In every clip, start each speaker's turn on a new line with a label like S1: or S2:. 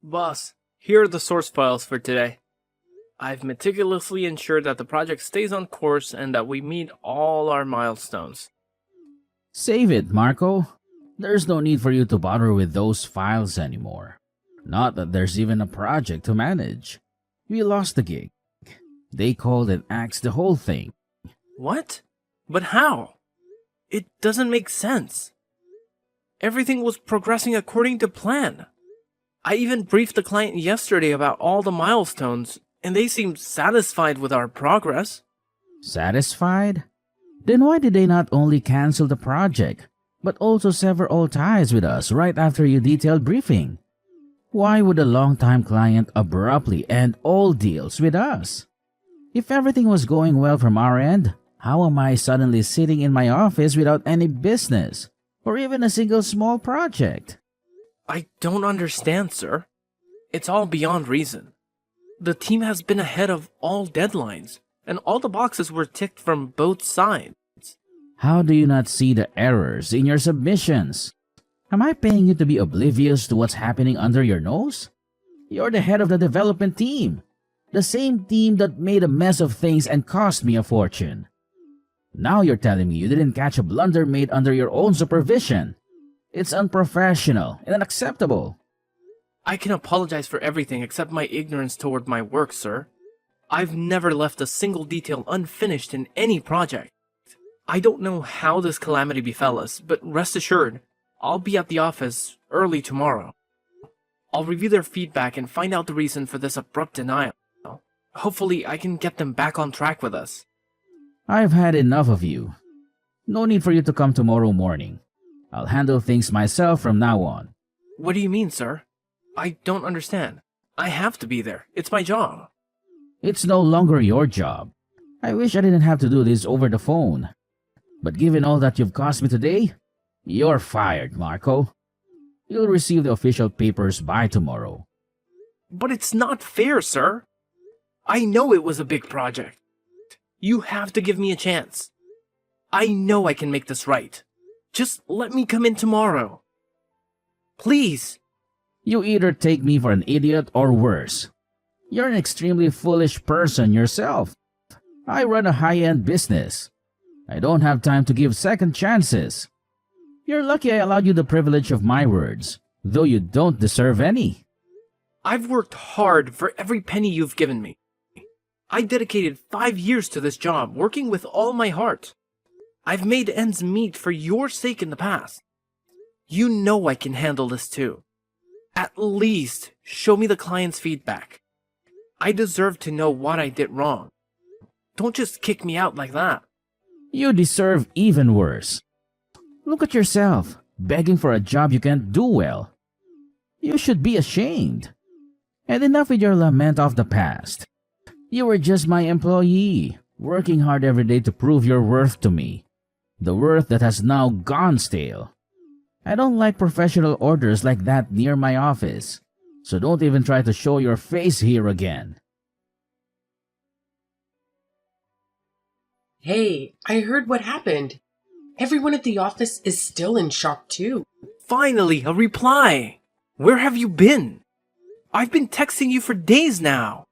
S1: Boss, here are the source files for today. I've meticulously ensured that the project stays on course and that we meet all our milestones.
S2: Save it, Marco. There's no need for you to bother with those files anymore. Not that there's even a project to manage. We lost the gig. They called and axed the whole thing.
S1: What? But how? It doesn't make sense. Everything was progressing according to plan. I even briefed the client yesterday about all the milestones, and they seemed satisfied with our progress.
S2: Satisfied? Then why did they not only cancel the project, but also sever all ties with us right after your detailed briefing? Why would a long-time client abruptly end all deals with us? If everything was going well from our end, how am I suddenly sitting in my office without any business, or even a single small project?
S1: I don't understand, sir. It's all beyond reason. The team has been ahead of all deadlines, and all the boxes were ticked from both sides.
S2: How do you not see the errors in your submissions? Am I paying you to be oblivious to what's happening under your nose? You're the head of the development team, the same team that made a mess of things and cost me a fortune. Now you're telling me you didn't catch a blunder made under your own supervision. It's unprofessional and unacceptable.
S1: I can apologize for everything except my ignorance toward my work, sir. I've never left a single detail unfinished in any project. I don't know how this calamity befell us, but rest assured, I'll be at the office early tomorrow. I'll review their feedback and find out the reason for this abrupt denial. Hopefully, I can get them back on track with us.
S2: I've had enough of you. No need for you to come tomorrow morning. I'll handle things myself from now on.
S1: What do you mean, sir? I don't understand. I have to be there. It's my job.
S2: It's no longer your job. I wish I didn't have to do this over the phone. But given all that you've cost me today, you're fired, Marco. You'll receive the official papers by tomorrow.
S1: But it's not fair, sir. I know it was a big project. You have to give me a chance. I know I can make this right. Just let me come in tomorrow. Please.
S2: You either take me for an idiot or worse. You're an extremely foolish person yourself. I run a high-end business. I don't have time to give second chances. You're lucky I allowed you the privilege of my words, though you don't deserve any.
S1: I've worked hard for every penny you've given me. I dedicated 5 years to this job, working with all my heart. I've made ends meet for your sake in the past. You know I can handle this too. At least show me the client's feedback. I deserve to know what I did wrong. Don't just kick me out like that.
S2: You deserve even worse. Look at yourself, begging for a job you can't do well. You should be ashamed. And enough with your lament of the past. You were just my employee, working hard every day to prove your worth to me. The worth that has now gone stale. I don't like professional orders like that near my office, so don't even try to show your face here again.
S3: Hey, I heard what happened. Everyone at the office is still in shock too.
S1: Finally, a reply! Where have you been? I've been texting you for days now,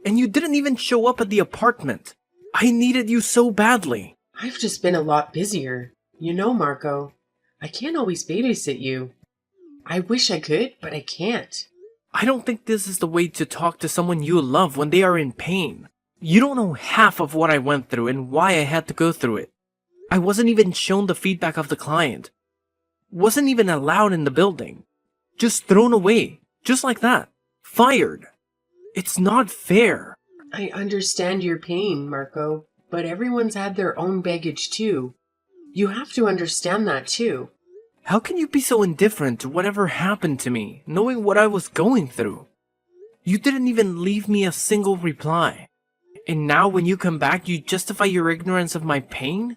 S1: and you didn't even show up at the apartment. I needed you so badly.
S3: I've just been a lot busier. You know, Marco, I can't always babysit you. I wish I could, but I can't.
S1: I don't think this is the way to talk to someone you love when they are in pain. You don't know half of what I went through and why I had to go through it. I wasn't even shown the feedback of the client. Wasn't even allowed in the building. Just thrown away. Just like that. Fired. It's not fair.
S3: I understand your pain, Marco, but everyone's had their own baggage too. You have to understand that too.
S1: How can you be so indifferent to whatever happened to me, knowing what I was going through? You didn't even leave me a single reply. And now when you come back, you justify your ignorance of my pain?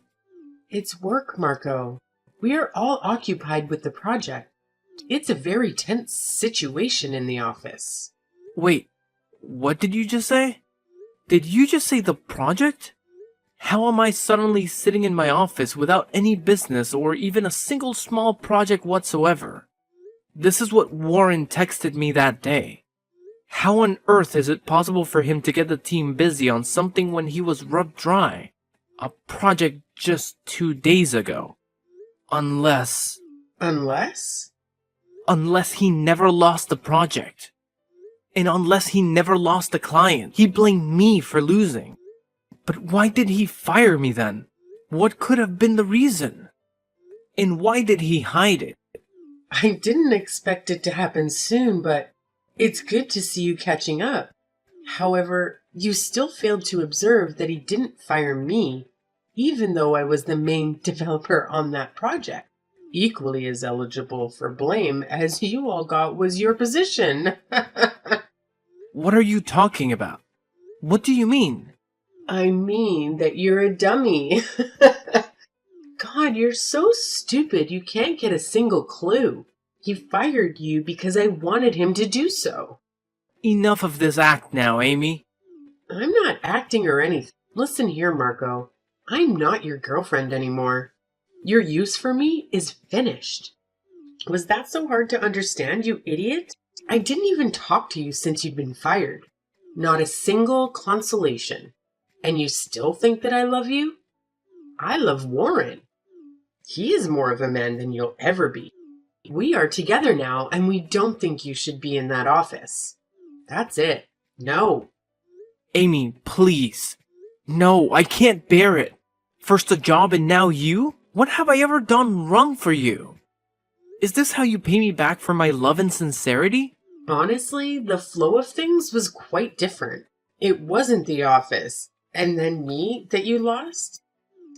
S3: It's work, Marco. We are all occupied with the project. It's a very tense situation in the office.
S1: Wait, what did you just say? Did you just say the project? How am I suddenly sitting in my office without any business or even a single small project whatsoever? This is what Warren texted me that day. How on earth is it possible for him to get the team busy on something when he was rubbed dry? A project just 2 days ago. Unless
S3: Unless?
S1: he never lost the project. And unless he never lost a client, he blamed me for losing. But why did he fire me then? What could have been the reason? And why did he hide it?
S3: I didn't expect it to happen soon, but it's good to see you catching up. However, you still failed to observe that he didn't fire me, even though I was the main developer on that project. Equally as eligible for blame as you all got was your position.
S1: What are you talking about? What do you mean?
S3: I mean that you're a dummy. God, you're so stupid you can't get a single clue. He fired you because I wanted him to do so.
S1: Enough of this act now, Amy.
S3: I'm not acting or anything. Listen here, Marco. I'm not your girlfriend anymore. Your use for me is finished. Was that so hard to understand, you idiot? I didn't even talk to you since you'd been fired. Not a single consolation. And you still think that I love you? I love Warren. He is more of a man than you'll ever be. We are together now, and we don't think you should be in that office. That's it. No.
S1: Amy, please. No, I can't bear it. First a job and now you? What have I ever done wrong for you? Is this how you pay me back for my love and sincerity?
S3: Honestly, the flow of things was quite different. It wasn't the office, and then me that you lost.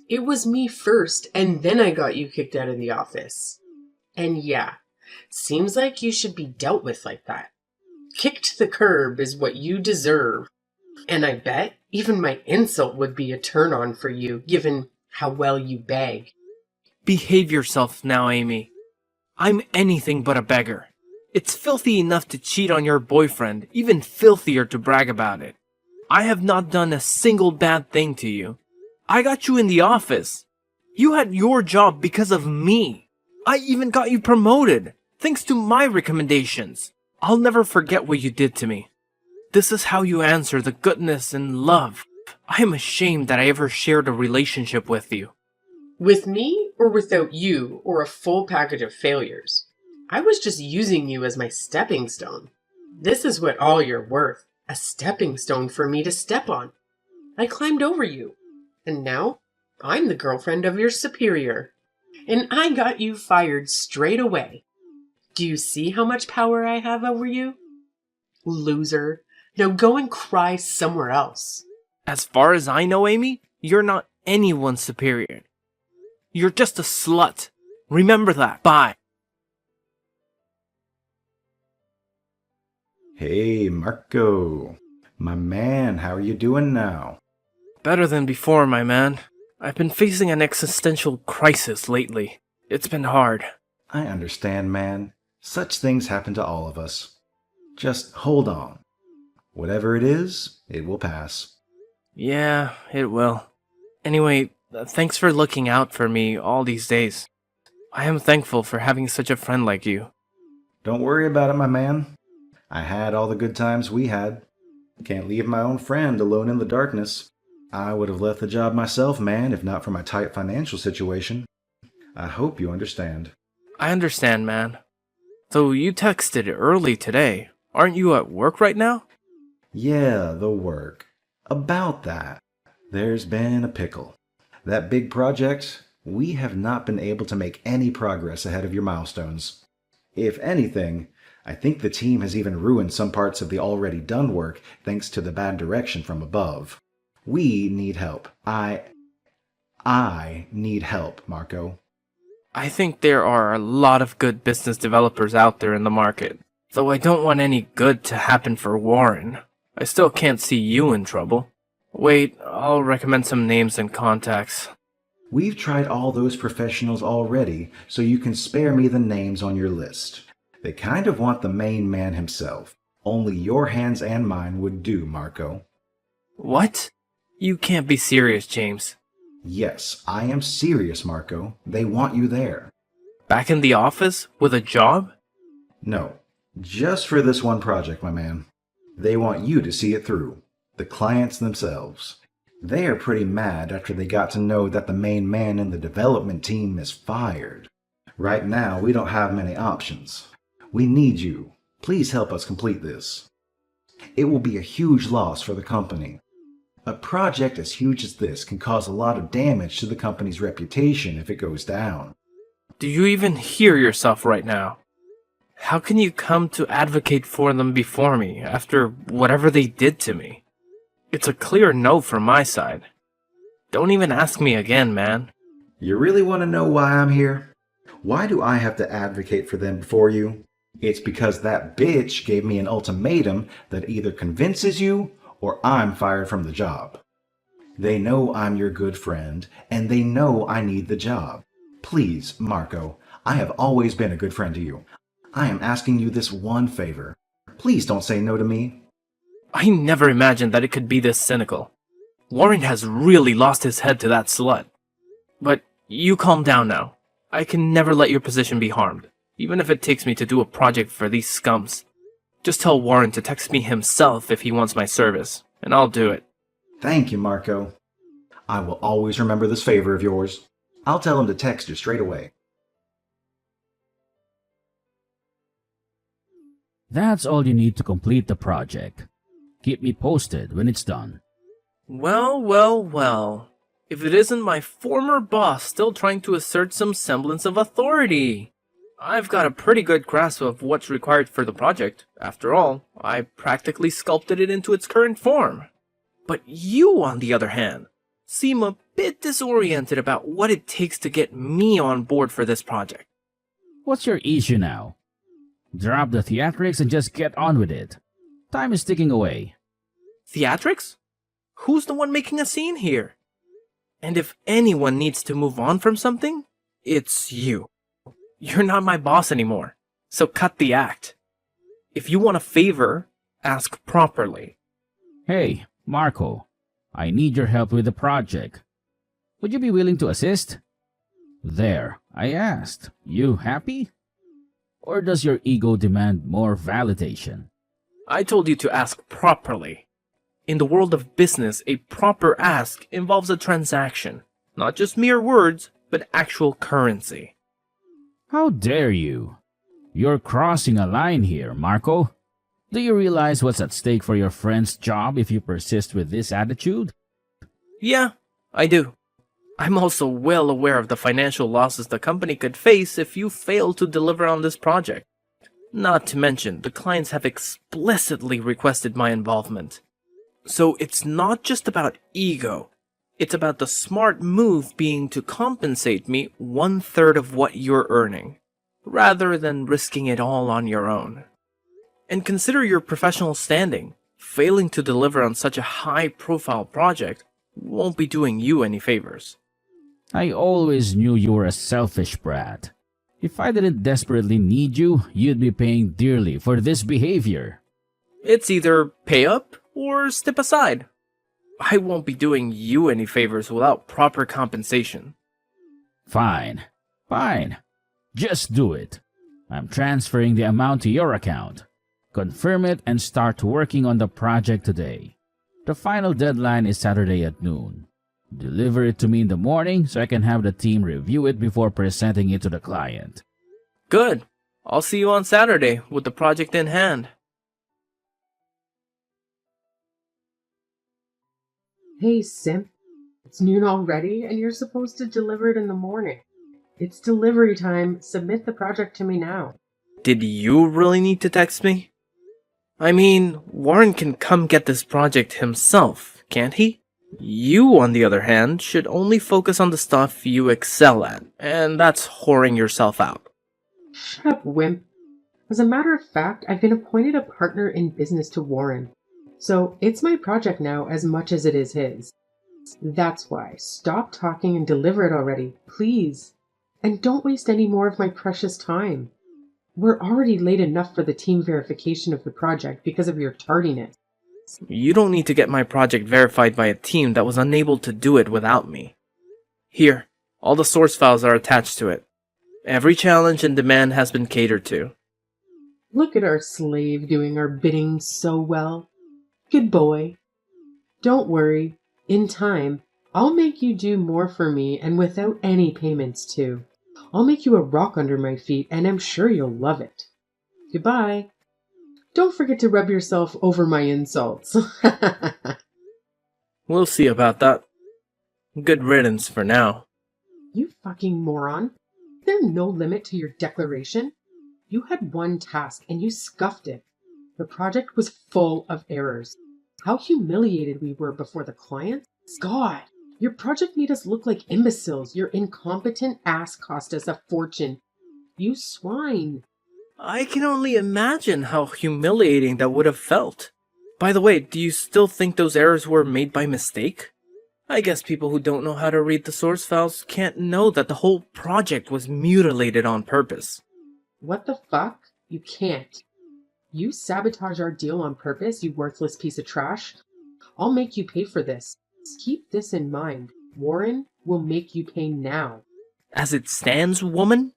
S3: It was me first, and then I got you kicked out of the office. And yeah, seems like you should be dealt with like that. Kicked to the curb is what you deserve. And I bet even my insult would be a turn-on for you, given how well you beg.
S1: Behave yourself now, Amy. I'm anything but a beggar. It's filthy enough to cheat on your boyfriend, even filthier to brag about it. I have not done a single bad thing to you. I got you in the office. You had your job because of me. I even got you promoted, thanks to my recommendations. I'll never forget what you did to me. This is how you answer the goodness and love. I am ashamed that I ever shared a relationship with you.
S3: With me or without you, or a full package of failures? I was just using you as my stepping stone. This is what all you're worth, a stepping stone for me to step on. I climbed over you, and now I'm the girlfriend of your superior. And I got you fired straight away. Do you see how much power I have over you? Loser. Now go and cry somewhere else.
S1: As far as I know, Amy, you're not anyone's superior. You're just a slut. Remember that. Bye.
S4: Hey, Marco. My man, how are you doing now?
S1: Better than before, my man. I've been facing an existential crisis lately. It's been hard.
S4: I understand, man. Such things happen to all of us. Just hold on. Whatever it is, it will pass.
S1: Yeah, it will. Anyway, thanks for looking out for me all these days. I am thankful for having such a friend like you.
S4: Don't worry about it, my man. I had all the good times we had. Can't leave my own friend alone in the darkness. I would have left the job myself, man, if not for my tight financial situation. I hope you understand.
S1: I understand, man. So you texted early today. Aren't you at work right now?
S4: Yeah, the work. About that, there's been a pickle. That big project, we have not been able to make any progress ahead of your milestones. If anything, I think the team has even ruined some parts of the already done work thanks to the bad direction from above. We need help. I need help, Marco.
S1: I think there are a lot of good business developers out there in the market. Though I don't want any good to happen for Warren. I still can't see you in trouble. Wait, I'll recommend some names and contacts.
S4: We've tried all those professionals already, so you can spare me the names on your list. They kind of want the main man himself. Only your hands and mine would do, Marco.
S1: What? You can't be serious, James.
S4: Yes, I am serious, Marco. They want you there.
S1: Back in the office? With a job?
S4: No, just for this one project, my man. They want you to see it through. The clients themselves. They are pretty mad after they got to know that the main man in the development team is fired. Right now, we don't have many options. We need you. Please help us complete this. It will be a huge loss for the company. A project as huge as this can cause a lot of damage to the company's reputation if it goes down.
S1: Do you even hear yourself right now? How can you come to advocate for them before me after whatever they did to me? It's a clear no from my side. Don't even ask me again, man.
S4: You really want to know why I'm here? Why do I have to advocate for them before you? It's because that bitch gave me an ultimatum that either convinces you or I'm fired from the job. They know I'm your good friend, and they know I need the job. Please, Marco, I have always been a good friend to you. I am asking you this one favor. Please don't say no to me.
S1: I never imagined that it could be this cynical. Warren has really lost his head to that slut. But you calm down now. I can never let your position be harmed, even if it takes me to do a project for these scums. Just tell Warren to text me himself if he wants my service, and I'll do it.
S4: Thank you, Marco. I will always remember this favor of yours. I'll tell him to text you straight away.
S2: That's all you need to complete the project. Keep me posted when it's done.
S1: Well. If it isn't my former boss still trying to assert some semblance of authority. I've got a pretty good grasp of what's required for the project. After all, I practically sculpted it into its current form. But you, on the other hand, seem a bit disoriented about what it takes to get me on board for this project.
S2: What's your issue now? Drop the theatrics and just get on with it. Time is ticking away.
S1: Theatrics? Who's the one making a scene here? And if anyone needs to move on from something, it's you. You're not my boss anymore, so cut the act. If you want a favor, ask properly.
S2: Hey, Marco, I need your help with the project. Would you be willing to assist? There, I asked. You happy? Or does your ego demand more validation?
S1: I told you to ask properly. In the world of business, a proper ask involves a transaction, not just mere words, but actual currency.
S2: How dare you? You're crossing a line here, Marco. Do you realize what's at stake for your friend's job if you persist with this attitude?
S1: Yeah, I do. I'm also well aware of the financial losses the company could face if you fail to deliver on this project. Not to mention, the clients have explicitly requested my involvement. So it's not just about ego. It's about the smart move being to compensate me 1/3 of what you're earning, rather than risking it all on your own. And consider your professional standing. Failing to deliver on such a high-profile project won't be doing you any favors.
S2: I always knew you were a selfish brat. If I didn't desperately need you, you'd be paying dearly for this behavior.
S1: It's either pay up or step aside. I won't be doing you any favors without proper compensation.
S2: Fine. Just do it. I'm transferring the amount to your account. Confirm it and start working on the project today. The final deadline is Saturday at noon. Deliver it to me in the morning so I can have the team review it before presenting it to the client.
S1: Good. I'll see you on Saturday with the project in hand.
S3: Hey, simp. It's noon already, and you're supposed to deliver it in the morning. It's delivery time. Submit the project to me now.
S1: Did you really need to text me? I mean, Warren can come get this project himself, can't he? You, on the other hand, should only focus on the stuff you excel at, and that's whoring yourself out.
S3: Shut up, wimp. As a matter of fact, I've been appointed a partner in business to Warren. So it's my project now as much as it is his. That's why. Stop talking and deliver it already, please. And don't waste any more of my precious time. We're already late enough for the team verification of the project because of your tardiness.
S1: You don't need to get my project verified by a team that was unable to do it without me. Here, all the source files are attached to it. Every challenge and demand has been catered to.
S3: Look at our slave doing our bidding so well. Good boy. Don't worry. In time, I'll make you do more for me and without any payments too. I'll make you a rock under my feet and I'm sure you'll love it. Goodbye. Don't forget to rub yourself over my insults.
S1: We'll see about that. Good riddance for now.
S3: You fucking moron. Is there no limit to your declaration? You had one task and you scuffed it. The project was full of errors. How humiliated we were before the client. God, your project made us look like imbeciles. Your incompetent ass cost us a fortune. You swine.
S1: I can only imagine how humiliating that would have felt. By the way, do you still think those errors were made by mistake? I guess people who don't know how to read the source files can't know that the whole project was mutilated on purpose.
S3: What the fuck? You can't. You sabotage our deal on purpose, you worthless piece of trash. I'll make you pay for this. Keep this in mind. Warren will make you pay now.
S1: As it stands, woman,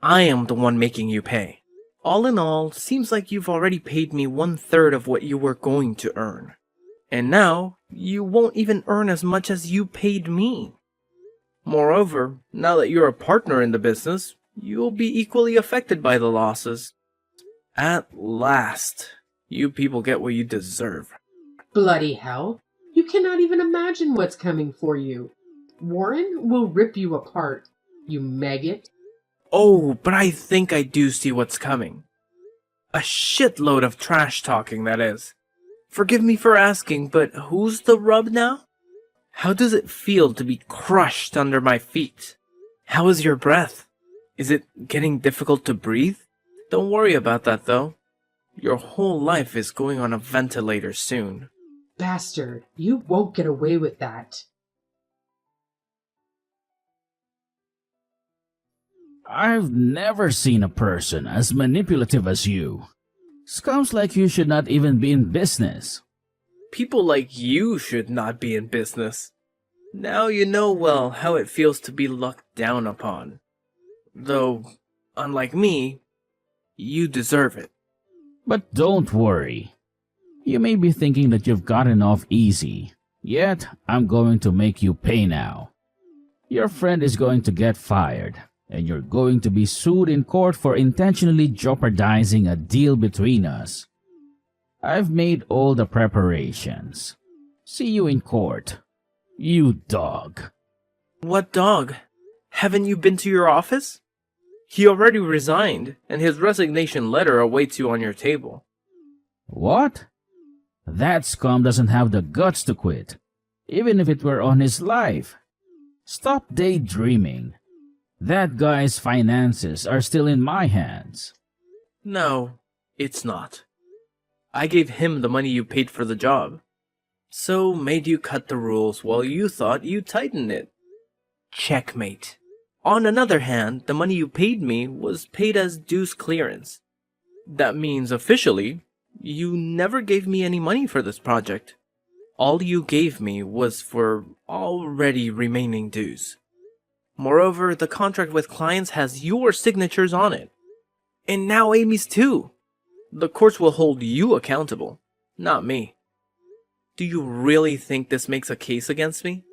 S1: I am the one making you pay. All in all, seems like you've already paid me 1/3 of what you were going to earn. And now, you won't even earn as much as you paid me. Moreover, now that you're a partner in the business, you'll be equally affected by the losses. At last, you people get what you deserve.
S3: Bloody hell. You cannot even imagine what's coming for you. Warren will rip you apart, you maggot.
S1: Oh, but I think I do see what's coming. A shitload of trash talking, that is. Forgive me for asking, but who's the rub now? How does it feel to be crushed under my feet? How is your breath? Is it getting difficult to breathe? Don't worry about that, though. Your whole life is going on a ventilator soon.
S3: Bastard, you won't get away with that.
S2: I've never seen a person as manipulative as you. Scums like you should not even be in business.
S1: People like you should not be in business. Now you know well how it feels to be looked down upon. Though, unlike me, you deserve it.
S2: But don't worry. You may be thinking that you've gotten off easy, yet I'm going to make you pay now. Your friend is going to get fired, and you're going to be sued in court for intentionally jeopardizing a deal between us. I've made all the preparations. See you in court, you dog.
S1: What dog? Haven't you been to your office? He already resigned, and his resignation letter awaits you on your table.
S2: What? That scum doesn't have the guts to quit, even if it were on his life. Stop daydreaming. That guy's finances are still in my hands.
S1: No, it's not. I gave him the money you paid for the job. So made you cut the rules while you thought you'd tighten it. Checkmate. On another hand, the money you paid me was paid as dues clearance. That means officially, you never gave me any money for this project. All you gave me was for already remaining dues. Moreover, the contract with clients has your signatures on it. And now Amy's too. The courts will hold you accountable, not me. Do you really think this makes a case against me?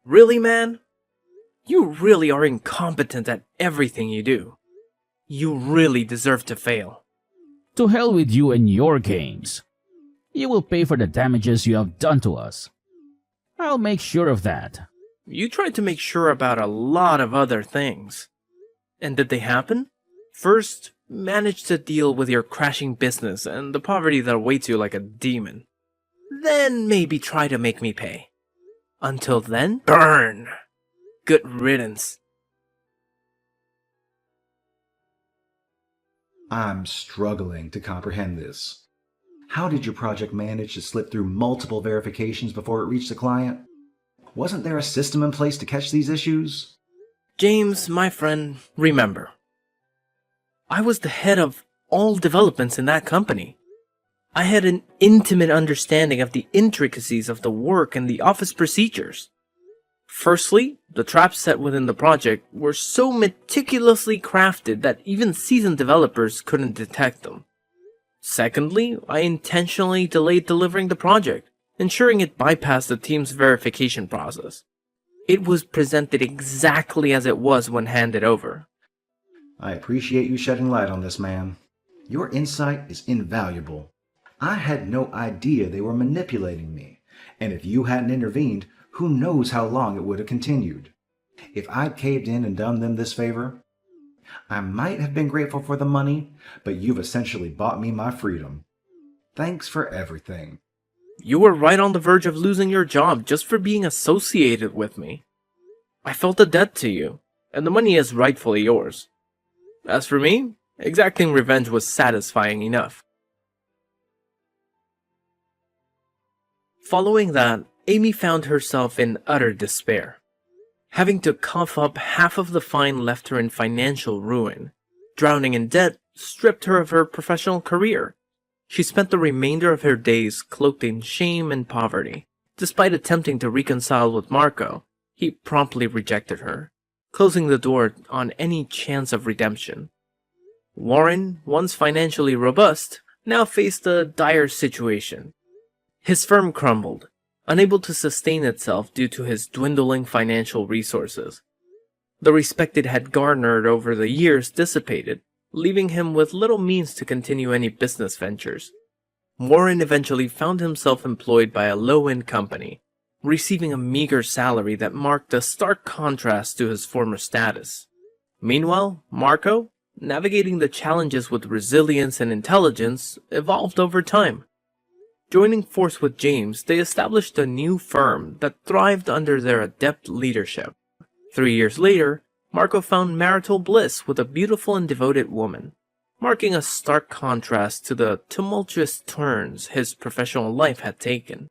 S1: Really, man? You really are incompetent at everything you do. You really deserve to fail.
S2: To hell with you and your games. You will pay for the damages you have done to us. I'll make sure of that.
S1: You tried to make sure about a lot of other things. And did they happen? First, manage to deal with your crashing business and the poverty that awaits you like a demon. Then maybe try to make me pay. Until then, burn! Good riddance.
S4: I'm struggling to comprehend this. How did your project manage to slip through multiple verifications before it reached the client? Wasn't there a system in place to catch these issues?
S1: James, my friend, remember. I was the head of all developments in that company. I had an intimate understanding of the intricacies of the work and the office procedures. Firstly, the traps set within the project were so meticulously crafted that even seasoned developers couldn't detect them. Secondly, I intentionally delayed delivering the project, ensuring it bypassed the team's verification process. It was presented exactly as it was when handed over.
S4: I appreciate you shedding light on this, man. Your insight is invaluable. I had no idea they were manipulating me, and if you hadn't intervened, who knows how long it would have continued. If I'd caved in and done them this favor, I might have been grateful for the money, but you've essentially bought me my freedom. Thanks for everything.
S1: You were right on the verge of losing your job just for being associated with me. I felt a debt to you, and the money is rightfully yours. As for me, exacting revenge was satisfying enough. Following that, Amy found herself in utter despair. Having to cough up half of the fine left her in financial ruin. Drowning in debt stripped her of her professional career. She spent the remainder of her days cloaked in shame and poverty. Despite attempting to reconcile with Marco, he promptly rejected her, closing the door on any chance of redemption. Warren, once financially robust, now faced a dire situation. His firm crumbled, unable to sustain itself due to his dwindling financial resources. The respect it had garnered over the years dissipated, leaving him with little means to continue any business ventures. Warren eventually found himself employed by a low-end company, receiving a meager salary that marked a stark contrast to his former status. Meanwhile, Marco, navigating the challenges with resilience and intelligence, evolved over time. Joining force with James, they established a new firm that thrived under their adept leadership. 3 years later, Marco found marital bliss with a beautiful and devoted woman, marking a stark contrast to the tumultuous turns his professional life had taken.